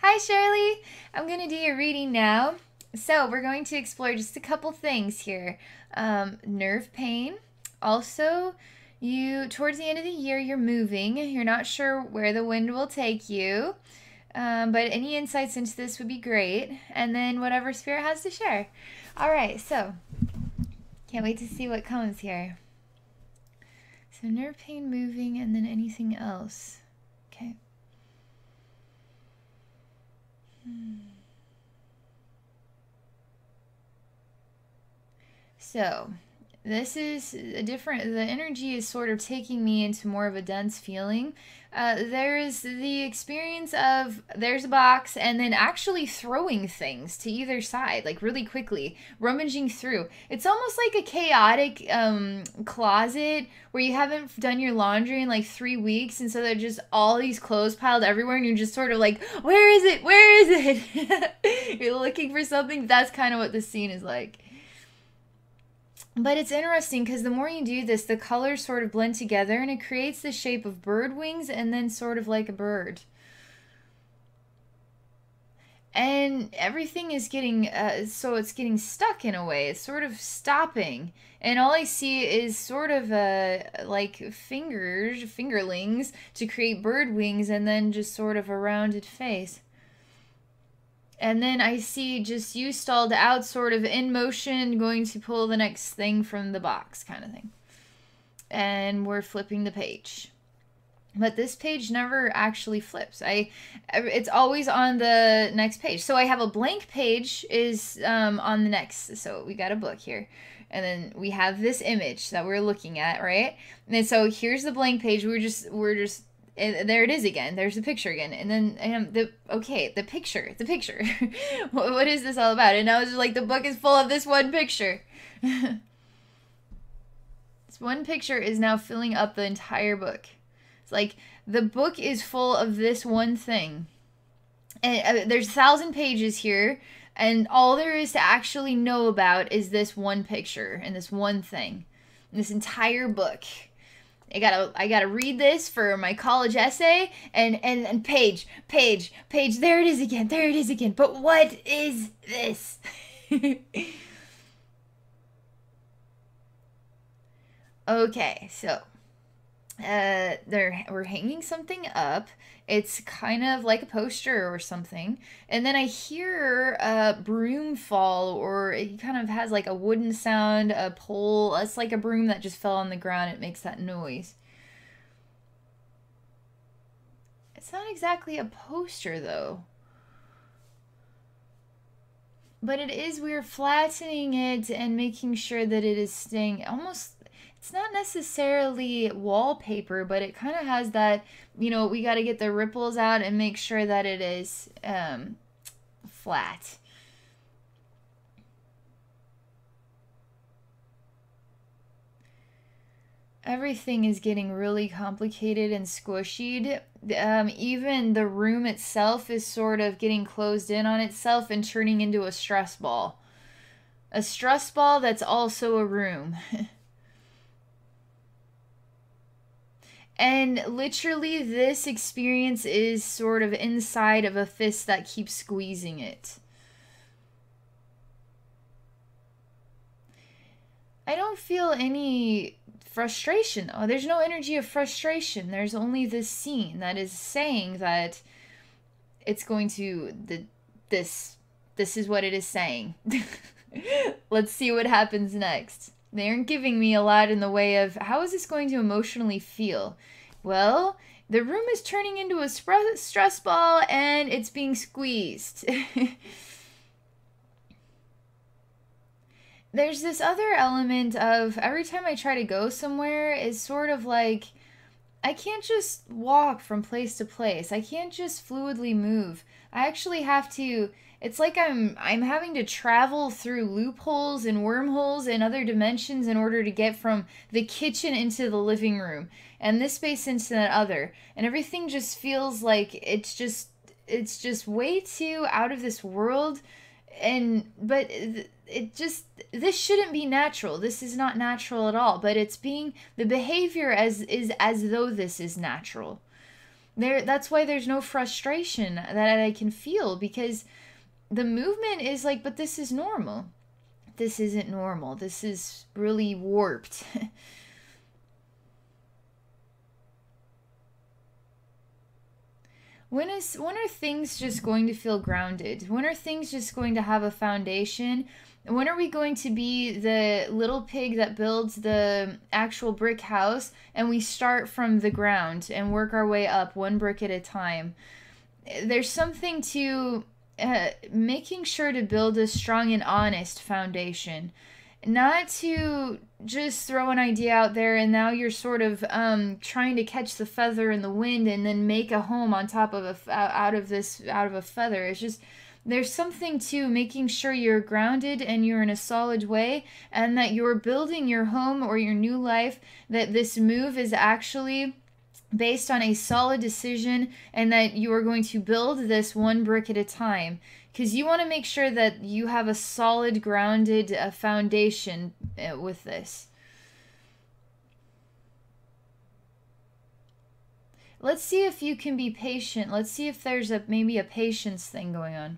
Hi, Shirley. I'm going to do your reading now. So, we're going to explore just a couple things here. Nerve pain. Also, towards the end of the year, you're moving. You're not sure where the wind will take you. But any insights into this would be great. And then whatever Spirit has to share. All right, so can't wait to see what comes here. So, nerve pain, moving, and then anything else. Okay. So, this is a different, the energy is sort of taking me into more of a dense feeling. There is the experience of there's a box and then actually throwing things to either side, like really quickly, rummaging through. It's almost like a chaotic closet where you haven't done your laundry in like 3 weeks, and so there are just all these clothes piled everywhere, and you're just sort of like, where is it? Where is it? You're looking for something. That's kind of what this scene is like. But it's interesting because the more you do this, the colors sort of blend together and it creates the shape of bird wings and then sort of like a bird. And everything is getting, so it's getting stuck in a way. It's sort of stopping. And all I see is sort of like fingerlings to create bird wings and then just sort of a rounded face. And then I see just you stalled out, sort of in motion, going to pull the next thing from the box kind of thing. And we're flipping the page. But this page never actually flips. It's always on the next page. So I have a blank page is on the next. So we got a book here. And then we have this image that we're looking at, right? And then so here's the blank page. We're just and there it is again. There's the picture again. And then the picture. What is this all about? And I was just like, the book is full of this one picture. This one picture is now filling up the entire book. It's like the book is full of this one thing. And there's 1,000 pages here, and all there is to actually know about is this one picture and this one thing. And this entire book. I gotta read this for my college essay, and page. There it is again. But what is this? Okay, so we're hanging something up. It's kind of like a poster or something, and then I hear a broom fall, or it kind of has like a wooden sound, a pole. It's like a broom that just fell on the ground. It makes that noise. It's not exactly a poster though, but it is. We're flattening it and making sure that it is staying almost. It's not necessarily wallpaper, but it kind of has that, we got to get the ripples out and make sure that it is flat. Everything is getting really complicated and squished. Even the room itself is sort of getting closed in on itself and turning into a stress ball. A stress ball that's also a room. And literally, this experience is sort of inside of a fist that keeps squeezing it. I don't feel any frustration. Oh, there's no energy of frustration. There's only this scene that is saying that it's going to, this is what it is saying. Let's see what happens next. They aren't giving me a lot in the way of how is this going to emotionally feel. Well, the room is turning into a stress ball and it's being squeezed. There's this other element of every time I try to go somewhere is sort of like I can't just walk from place to place. I can't just fluidly move. I actually have to. It's like I'm having to travel through loopholes and wormholes and other dimensions in order to get from the kitchen into the living room and this space into that other. And everything just feels like it's just way too out of this world. But this shouldn't be natural. This is not natural at all, but it's being the behavior as though this is natural. That's why there's no frustration that I can feel, because the movement is like, but this is normal. This isn't normal. This is really warped. When are things just going to feel grounded? When are things just going to have a foundation? When are we going to be the little pig that builds the actual brick house and we start from the ground and work our way up one brick at a time? There's something to making sure to build a strong and honest foundation, not to just throw an idea out there and now you're sort of trying to catch the feather in the wind and then make a home on top of out of a feather. It's just, there's something to making sure you're grounded and you're in a solid way, and that you're building your home or your new life, that this move is actually based on a solid decision, and that you are going to build this one brick at a time, because you want to make sure that you have a solid, grounded foundation with this. Let's see if you can be patient. Let's see if there's maybe a patience thing going on.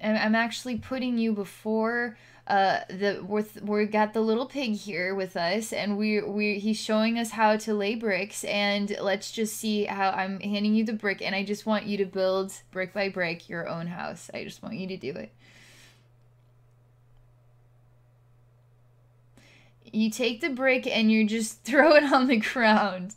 And I'm actually putting you before we got the little pig here with us, and he's showing us how to lay bricks, and let's just see how I'm handing you the brick, and I just want you to build brick by brick your own house. I just want you to do it. You take the brick and you just throw it on the ground.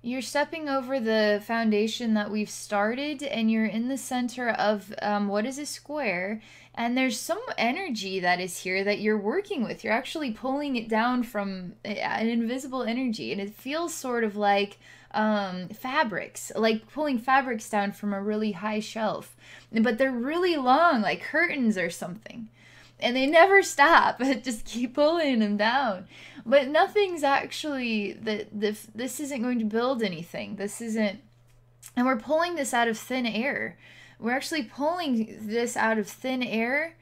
You're stepping over the foundation that we've started, and you're in the center of what is a square, and there's some energy that is here that you're working with. You're actually pulling it down from an invisible energy, and it feels sort of like fabrics, like pulling fabrics down from a really high shelf, but they're really long, like curtains or something, and they never stop. Just keep pulling them down, but nothing's actually this isn't going to build anything. This isn't, and we're pulling this out of thin air. We're actually pulling this out of thin air.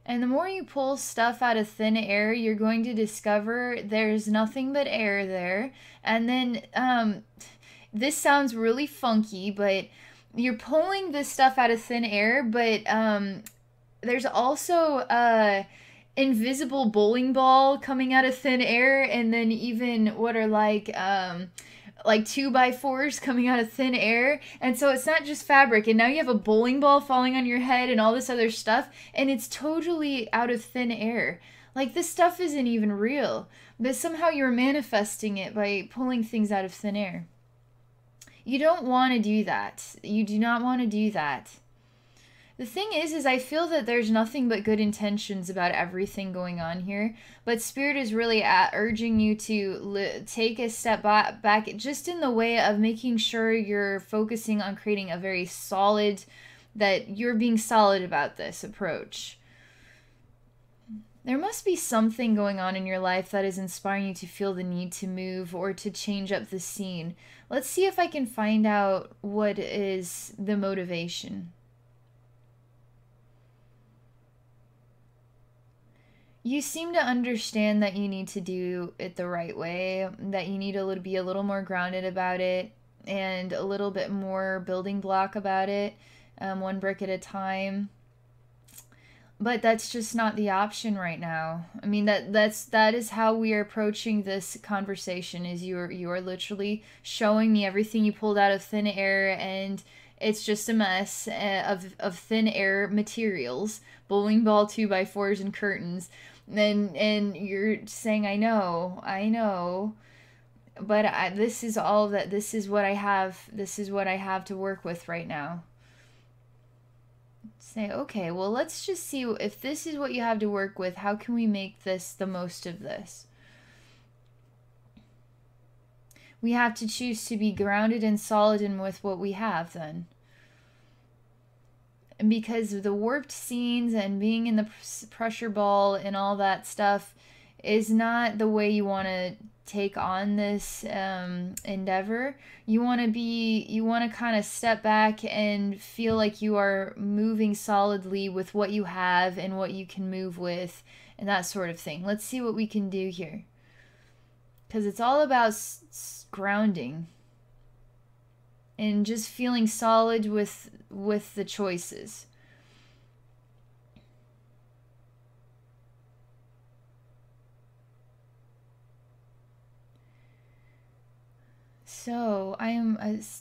And the more you pull stuff out of thin air, you're going to discover there's nothing but air there. And then this sounds really funky, but you're pulling this stuff out of thin air, but there's also a invisible bowling ball coming out of thin air, and then even what are like 2x4s coming out of thin air. And so it's not just fabric, and now you have a bowling ball falling on your head and all this other stuff, and it's totally out of thin air. Like, this stuff isn't even real, but somehow you're manifesting it by pulling things out of thin air. You don't want to do that. You do not want to do that. The thing is I feel that there's nothing but good intentions about everything going on here, but Spirit is really urging you to take a step back, just in the way of making sure you're focusing on creating a very solid, that you're being solid about this approach. There must be something going on in your life that is inspiring you to feel the need to move or to change up the scene. Let's see if I can find out what is the motivation. You seem to understand that you need to do it the right way, that you need to be a little more grounded about it, and a little bit more building block about it, one brick at a time. But that's just not the option right now. I mean, that is how we are approaching this conversation. Is you are literally showing me everything you pulled out of thin air, and it's just a mess of thin air materials, bowling ball 2x4s and curtains. And you're saying, I know, but this is all that. This is what I have. This is what I have to work with right now. Say, okay, well, let's just see if this is what you have to work with. How can we make this the most of this? We have to choose to be grounded and solid in with what we have then. because of the warped scenes and being in the pressure ball and all that stuff is not the way you want to take on this endeavor. You want to kind of step back and feel like you are moving solidly with what you have and what you can move with and that sort of thing. Let's see what we can do here. Because it's all about grounding and just feeling solid with the choices. So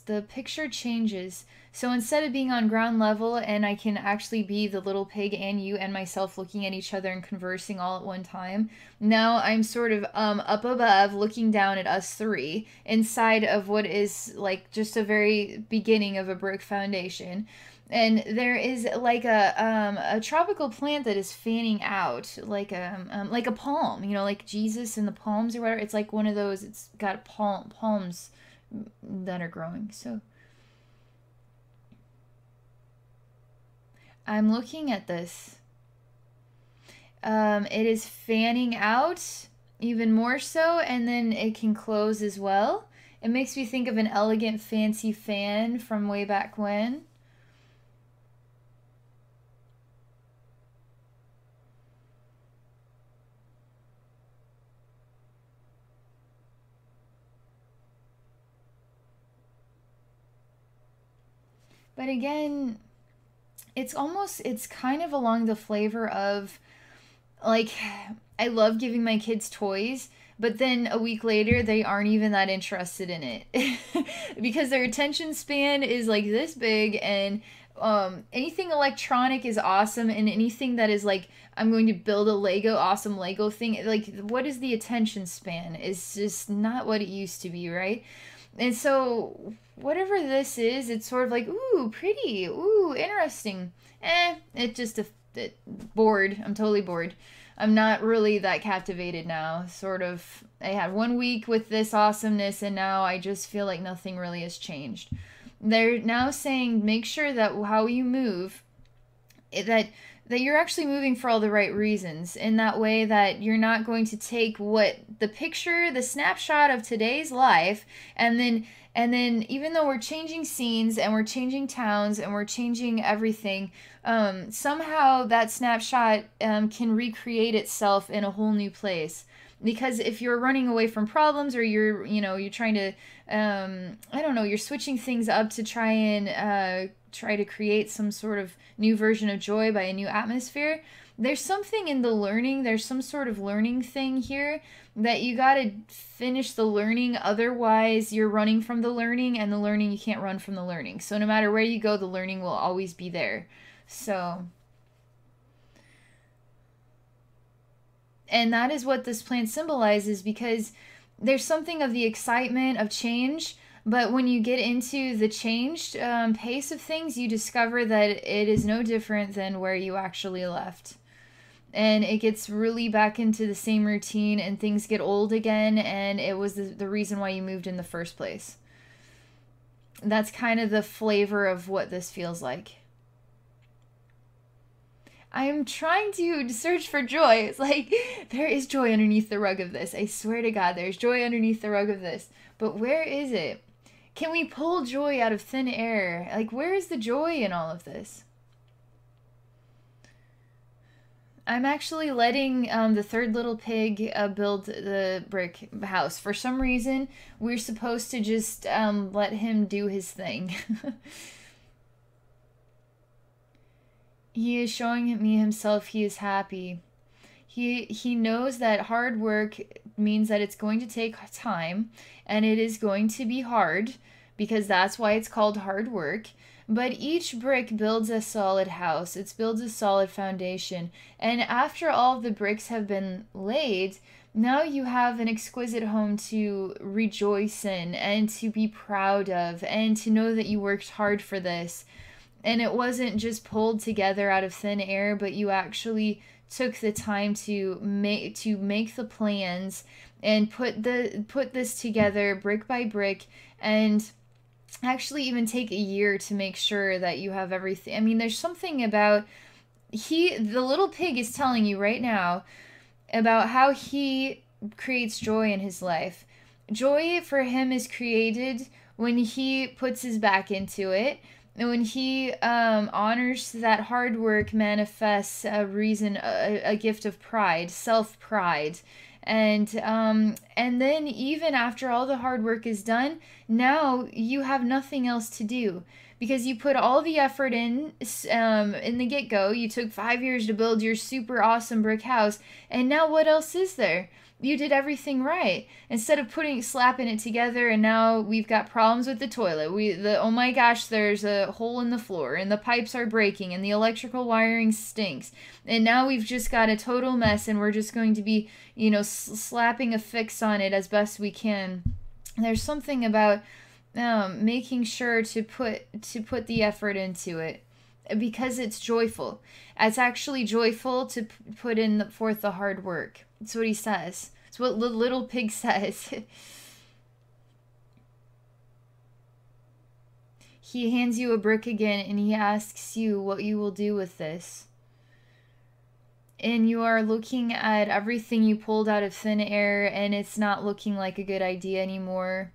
the picture changes. So instead of being on ground level and I can actually be the little pig and you and myself looking at each other and conversing all at one time, now I'm sort of up above looking down at us three inside of what is like just a very beginning of a brick foundation. And there is like a tropical plant that is fanning out like a palm, you know, like Jesus and the palms or whatever. It's like one of those. It's got palms that are growing. So I'm looking at this. It is fanning out even more so, and then it can close as well. It makes me think of an elegant fancy fan from way back when. But again, it's kind of along the flavor of like, I love giving my kids toys, but then a week later they aren't even that interested in it because their attention span is like this big, and anything electronic is awesome, and anything that is like I'm going to build a awesome Lego thing, like what is the attention span is just not what it used to be, right? And so whatever this is, it's sort of like, ooh, pretty, ooh, interesting. It just bored. I'm totally bored. I'm not really that captivated now. Sort of, I had 1 week with this awesomeness, and now I just feel like nothing really has changed. They're now saying make sure that how you move, that you're actually moving for all the right reasons, in that way that you're not going to take what the picture, the snapshot of today's life, and then even though we're changing scenes and we're changing towns and we're changing everything, somehow that snapshot can recreate itself in a whole new place. Because if you're running away from problems, or you're trying to I don't know, you're switching things up to try to create some sort of new version of joy by a new atmosphere, there's something in the learning, there's some sort of learning thing here that you got to finish the learning, otherwise you're running from the learning, and the learning, you can't run from the learning. So no matter where you go, the learning will always be there. So, and that is what this plant symbolizes, because there's something of the excitement of change, but when you get into the changed pace of things, you discover that it is no different than where you actually left. And it gets really back into the same routine, and things get old again, and it was the reason why you moved in the first place. That's kind of the flavor of what this feels like. I am trying to search for joy. It's like, there is joy underneath the rug of this. I swear to God, there's joy underneath the rug of this. But where is it? Can we pull joy out of thin air? Like, where is the joy in all of this? I'm actually letting the third little pig build the brick house. For some reason, we're supposed to just let him do his thing. He is showing me himself he is happy. He knows that hard work means that it's going to take time, and it is going to be hard, because that's why it's called hard work. But each brick builds a solid house. It builds a solid foundation. And after all of the bricks have been laid, now you have an exquisite home to rejoice in and to be proud of, and to know that you worked hard for this. And it wasn't just pulled together out of thin air, but you actually took the time to make the plans and put this together brick by brick, and actually even take a year to make sure that you have everything. I mean, there's something about the little pig is telling you right now about how he creates joy in his life. Joy for him is created when he puts his back into it. And when he honors that hard work, manifests a gift of pride, self pride, and then even after all the hard work is done, now you have nothing else to do because you put all the effort in the get go. You took 5 years to build your super awesome brick house, and now what else is there? You did everything right instead of slapping it together, and now we've got problems with the toilet. Oh my gosh, there's a hole in the floor and the pipes are breaking and the electrical wiring stinks, and now we've just got a total mess, and we're just going to be, slapping a fix on it as best we can. There's something about making sure to put the effort into it because it's joyful. It's actually joyful to put forth the hard work. That's what he says. It's what the little pig says. He hands you a brick again and he asks you what you will do with this. And you are looking at everything you pulled out of thin air and it's not looking like a good idea anymore.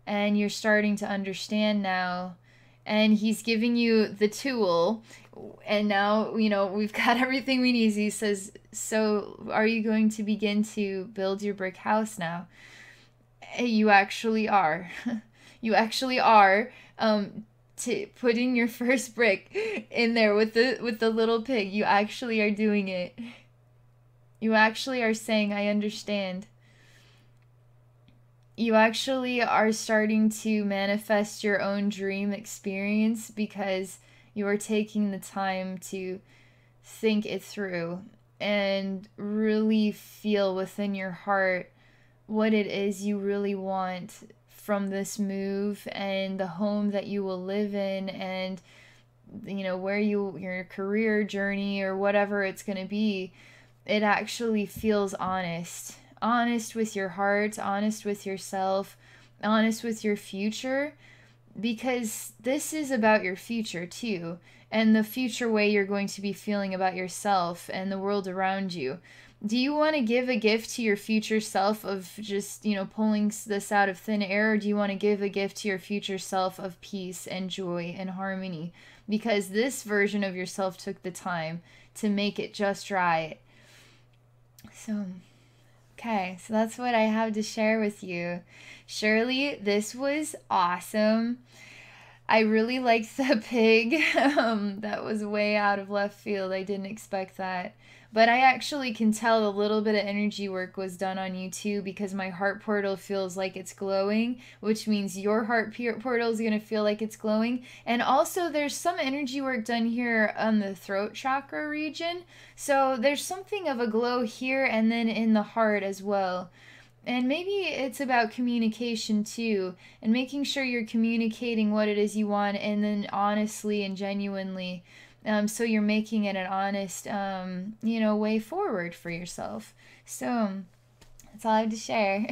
And you're starting to understand now. And he's giving you the tool, and now we've got everything we need. He says, so are you going to begin to build your brick house now? You actually are. You actually are putting your first brick in there with the little pig. You actually are doing it. You actually are saying, I understand. You actually are starting to manifest your own dream experience because you are taking the time to think it through and really feel within your heart what it is you really want from this move and the home that you will live in, and where your career journey or whatever it's going to be. It actually feels honest with your heart, honest with yourself, honest with your future, because this is about your future too, and the future way you're going to be feeling about yourself and the world around you. Do you want to give a gift to your future self of just, pulling this out of thin air, or do you want to give a gift to your future self of peace and joy and harmony? Because this version of yourself took the time to make it just right. So okay, so that's what I have to share with you. Shirley, this was awesome. I really liked the pig. That was way out of left field. I didn't expect that. But I actually can tell a little bit of energy work was done on you too, because my heart portal feels like it's glowing, which means your heart portal is going to feel like it's glowing. And also there's some energy work done here on the throat chakra region. So there's something of a glow here and then in the heart as well. And maybe it's about communication too, and making sure you're communicating what it is you want, and then honestly and genuinely. So you're making it an honest, way forward for yourself. So that's all I have to share.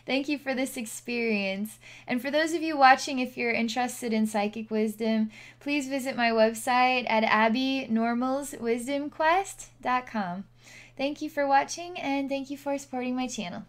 Thank you for this experience. And for those of you watching, if you're interested in psychic wisdom, please visit my website at abbynormalswisdomquest.com. Thank you for watching, and thank you for supporting my channel.